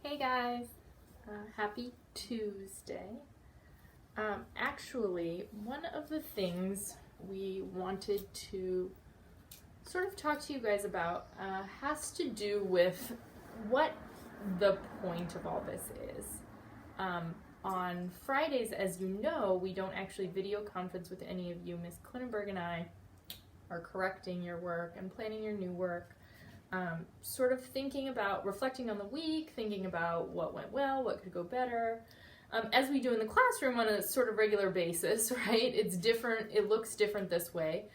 Hey guys, happy Tuesday. Actually, one of the things we wanted to sort of talk to you guys about has to do with what the point of all this is. On Fridays, as you know, we don't actually video conference with any of you. Miss Klinenberg and I are correcting your work and planning your new work. Sort of thinking about, reflecting on the week, thinking about what went well, what could go better, as we do in the classroom on a sort of regular basis, right? It's different, it looks different this way.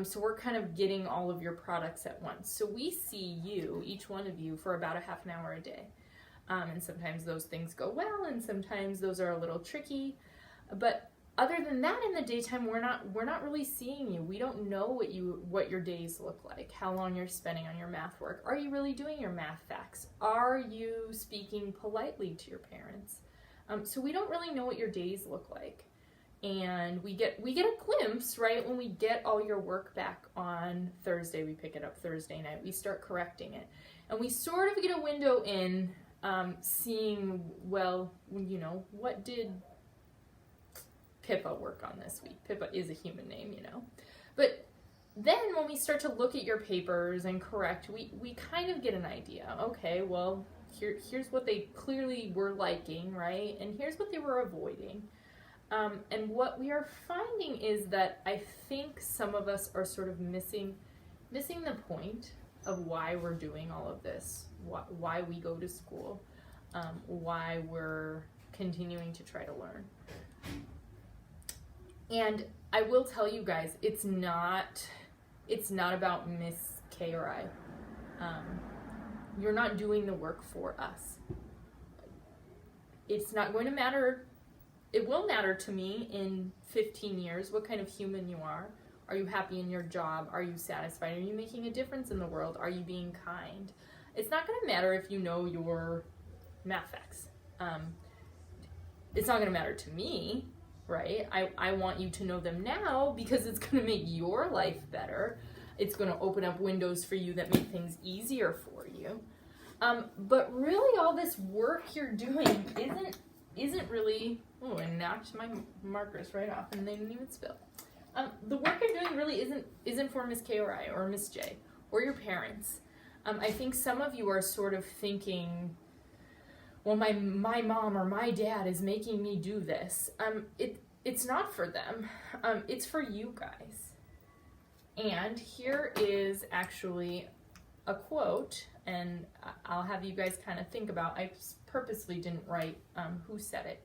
So we're kind of getting all of your products at once. So we see you, each one of you, for about a half an hour a day. And sometimes those things go well, and sometimes those are a little tricky. But other than that, in the daytime, we're not really seeing you. We don't know what your days look like, how long you're spending on your math work. Are you really doing your math facts? Are you speaking politely to your parents? So we don't really know what your days look like. And we get a glimpse, right, when we get all your work back on Thursday. We pick it up Thursday night. We start correcting it. And we sort of get a window in seeing, well, you know, what did Pippa work on this week? Pippa is a human name, you know. But then when we start to look at your papers and correct, we kind of get an idea. Okay, well, here's what they clearly were liking, right? And here's what they were avoiding. And what we are finding is that I think some of us are sort of missing the point of why we're doing all of this, why we go to school, why we're continuing to try to learn. And I will tell you guys, it's not about Miss K or I. You're not doing the work for us. It's not going to matter. It will matter to me in 15 years what kind of human you are. Are you happy in your job? Are you satisfied? Are you making a difference in the world? Are you being kind? It's not going to matter if you know your math facts. It's not going to matter to me. Right? I want you to know them now because it's going to make your life better. It's going to open up windows for you that make things easier for you. But really all this work you're doing isn't really, oh, I knocked my markers right off and they didn't even spill. The work you're doing really isn't for Miss K or I or Miss J or your parents. I think some of you are sort of thinking, well, my mom or my dad is making me do this. It's not for them. It's for you guys. And here is actually a quote, and I'll have you guys kind of think about. I purposely didn't write who said it,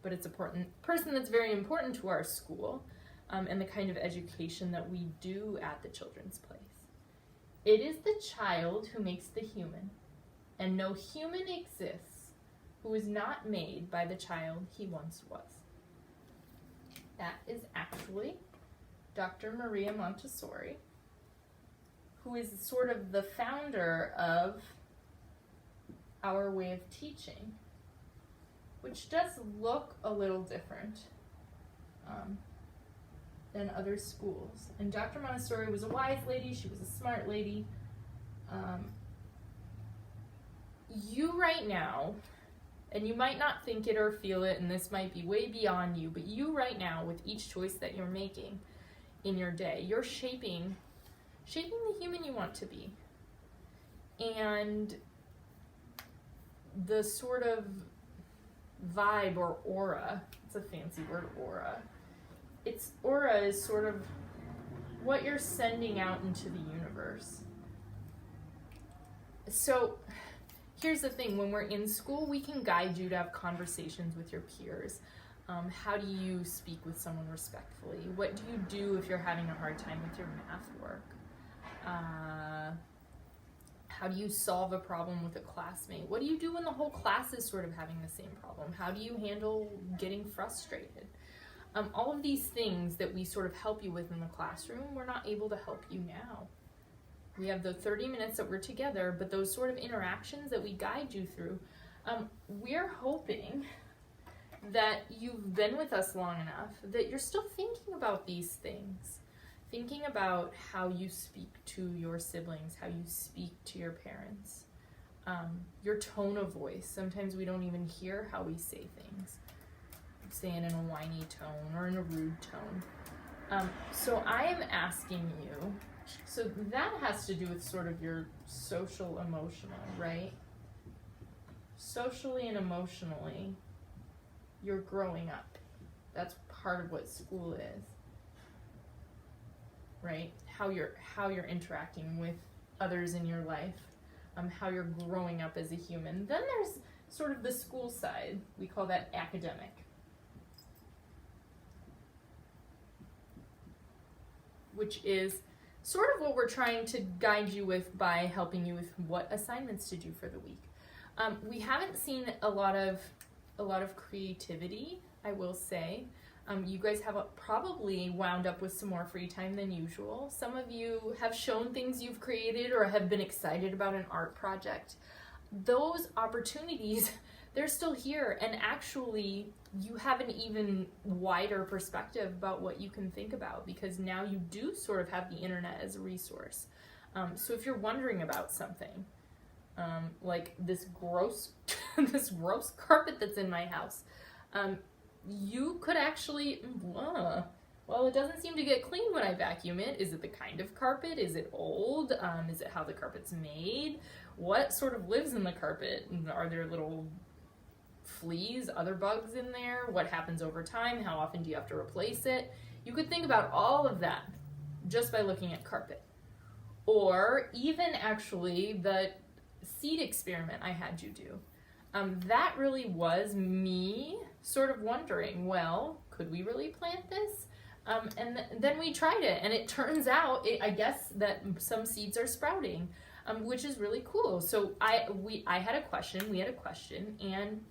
but it's a person that's very important to our school and the kind of education that we do at the Children's Place. It is the child who makes the human, and no human exists who is not made by the child he once was. That is actually Dr. Maria Montessori, who is sort of the founder of our way of teaching, which does look a little different than other schools. And Dr. Montessori was a wise lady, she was a smart lady. You right now, and you might not think it or feel it, and this might be way beyond you, but you right now, with each choice that you're making in your day, you're shaping the human you want to be. And the sort of vibe or aura, it's a fancy word, aura is sort of what you're sending out into the universe. So here's the thing, when we're in school, we can guide you to have conversations with your peers. How do you speak with someone respectfully? What do you do if you're having a hard time with your math work? How do you solve a problem with a classmate? What do you do when the whole class is sort of having the same problem? How do you handle getting frustrated? All of these things that we sort of help you with in the classroom, we're not able to help you now. We have the 30 minutes that we're together, but those sort of interactions that we guide you through, we're hoping that you've been with us long enough that you're still thinking about these things. Thinking about how you speak to your siblings, how you speak to your parents, your tone of voice. Sometimes we don't even hear how we say things. Saying in a whiny tone or in a rude tone. So I am asking you, so that has to do with sort of your social emotional, right? Socially and emotionally, you're growing up. That's part of what school is, right? How you're interacting with others in your life, how you're growing up as a human. Then there's sort of the school side. We call that academic. Which is sort of what we're trying to guide you with by helping you with what assignments to do for the week. We haven't seen a lot of creativity, I will say. You guys have probably wound up with some more free time than usual. Some of you have shown things you've created or have been excited about an art project. Those opportunities, they're still here, and actually you have an even wider perspective about what you can think about, because now you do sort of have the internet as a resource. So if you're wondering about something, like this gross this gross carpet that's in my house, you could actually, well, it doesn't seem to get clean when I vacuum it. Is it the kind of carpet? Is it old? Is it how the carpet's made? What sort of lives in the carpet? Are there little fleas, other bugs in there? What happens over time? How often do you have to replace it? You could think about all of that just by looking at carpet. Or even actually the seed experiment I had you do. That really was me sort of wondering, well, could we really plant this? And then we tried it, and it turns out, I guess, that some seeds are sprouting, which is really cool. So we had a question, and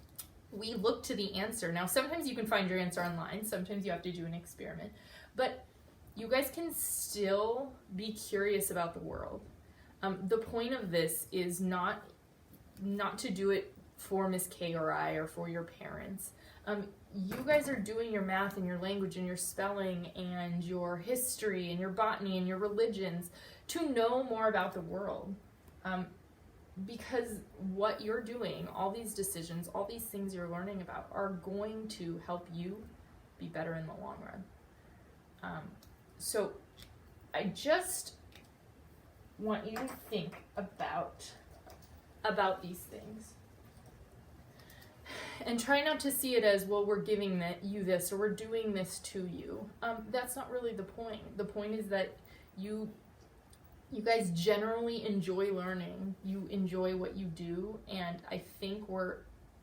we looked to the answer. Now, sometimes you can find your answer online, sometimes you have to do an experiment, but you guys can still be curious about the world. The point of this is not to do it for Miss K or I or for your parents. You guys are doing your math and your language and your spelling and your history and your botany and your religions to know more about the world. Because what you're doing, all these decisions, all these things you're learning about are going to help you be better in the long run. So I just want you to think about these things. And try not to see it as, well, we're giving you this, or we're doing this to you. That's not really the point. The point is that you guys generally enjoy learning. You enjoy what you do, and I think we're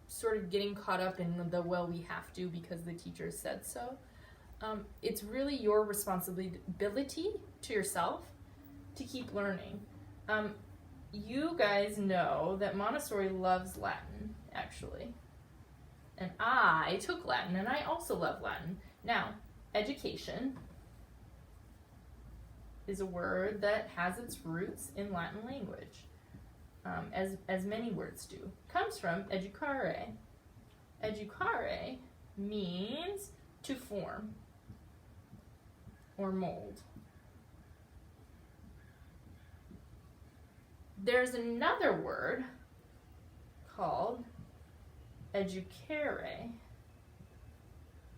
sort of getting caught up in the, well, we have to because the teacher said so. It's really your responsibility to yourself to keep learning. You guys know that Montessori loves Latin, actually. And I took Latin, and I also love Latin. Now, education is a word that has its roots in Latin language, as many words do. It comes from educare. Educare means to form or mold. There's another word called educare.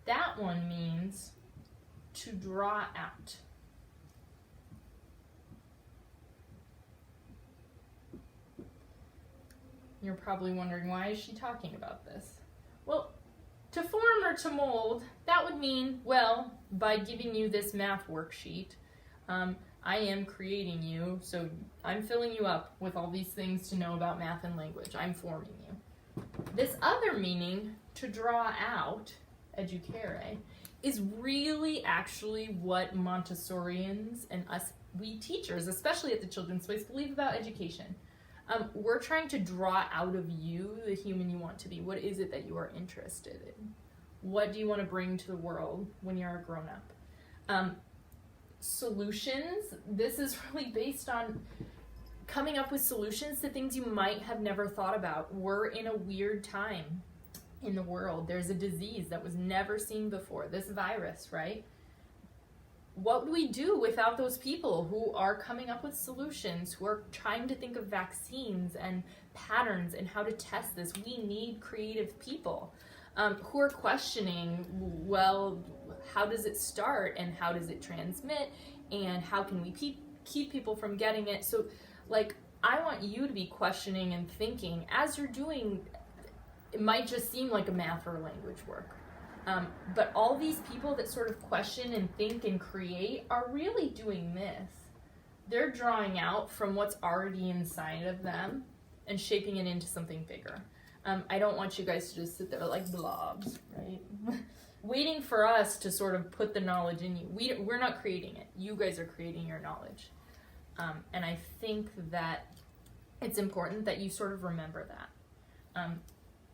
That one means to draw out. You're probably wondering, why is she talking about this? Well, to form or to mold, that would mean, well, by giving you this math worksheet, I am creating you, so I'm filling you up with all these things to know about math and language. I'm forming you. This other meaning, to draw out, educare, is really actually what Montessorians and us, we teachers, especially at the Children's Place, believe about education. We're trying to draw out of you the human you want to be. What is it that you are interested in? What do you want to bring to the world when you're a grown-up? Solutions, this is really based on coming up with solutions to things you might have never thought about. We're in a weird time in the world. There's a disease that was never seen before, this virus, right? What would we do without those people who are coming up with solutions, who are trying to think of vaccines and patterns and how to test this. We need creative people who are questioning, well, how does it start and how does it transmit and how can we keep people from getting it? So like, I want you to be questioning and thinking as you're doing. It might just seem like a math or language work. But all these people that sort of question and think and create are really doing this. They're drawing out from what's already inside of them and shaping it into something bigger. I don't want you guys to just sit there like blobs, right? Waiting for us to sort of put the knowledge in you. We're not creating it. You guys are creating your knowledge. And I think that it's important that you sort of remember that.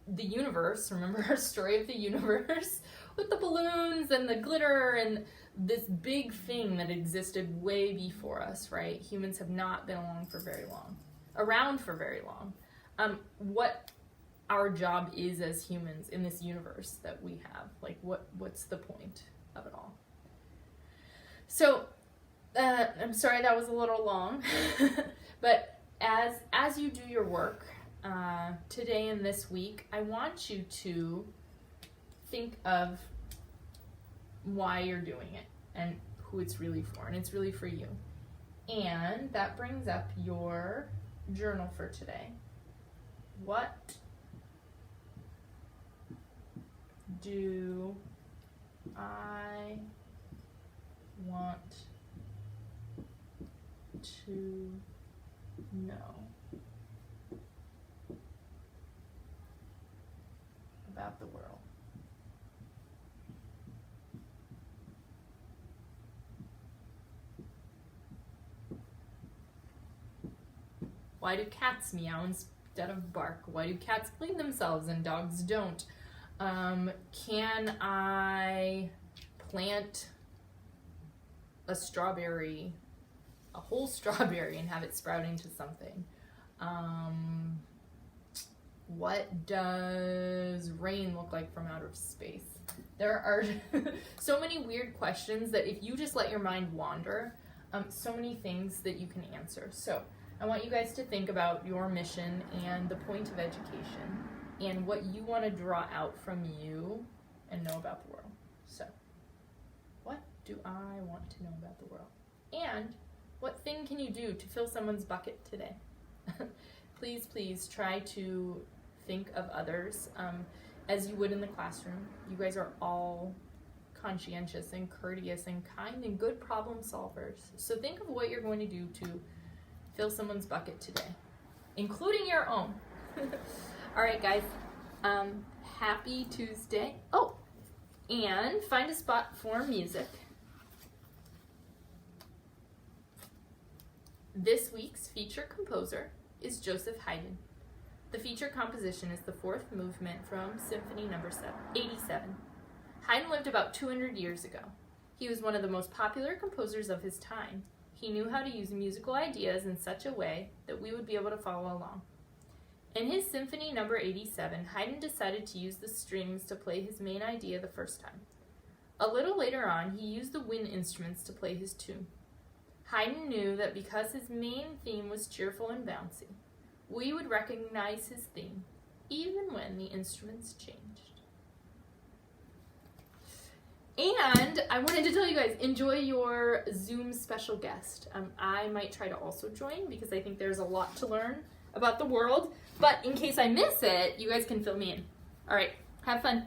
The universe, remember our story of the universe with the balloons and the glitter and this big thing that existed way before us, right? Humans have not been around for very long. What our job is as humans in this universe that we have, like what's the point of it all? So, I'm sorry that was a little long, but as you do your work, today and this week, I want you to think of why you're doing it and who it's really for, and it's really for you. And that brings up your journal for today. What do I want to know about the world? Why do cats meow instead of bark? Why do cats clean themselves and dogs don't? Can I plant a whole strawberry and have it sprout into something? What does rain look like from outer space? There are so many weird questions that if you just let your mind wander, so many things that you can answer. So I want you guys to think about your mission and the point of education and what you want to draw out from you and know about the world. So, what do I want to know about the world? And what thing can you do to fill someone's bucket today? Please, please try to think of others as you would in the classroom. You guys are all conscientious and courteous and kind and good problem solvers. So think of what you're going to do to fill someone's bucket today, including your own. All right, guys. Happy Tuesday. Oh, and find a spot for music. This week's feature composer is Joseph Haydn. The feature composition is the fourth movement from Symphony No. 87. Haydn lived about 200 years ago. He was one of the most popular composers of his time. He knew how to use musical ideas in such a way that we would be able to follow along. In his Symphony No. 87, Haydn decided to use the strings to play his main idea the first time. A little later on, he used the wind instruments to play his tune. Haydn knew that because his main theme was cheerful and bouncy, we would recognize his theme, even when the instruments changed. And I wanted to tell you guys, enjoy your Zoom special guest. I might try to also join because I think there's a lot to learn about the world. But in case I miss it, you guys can fill me in. All right, have fun.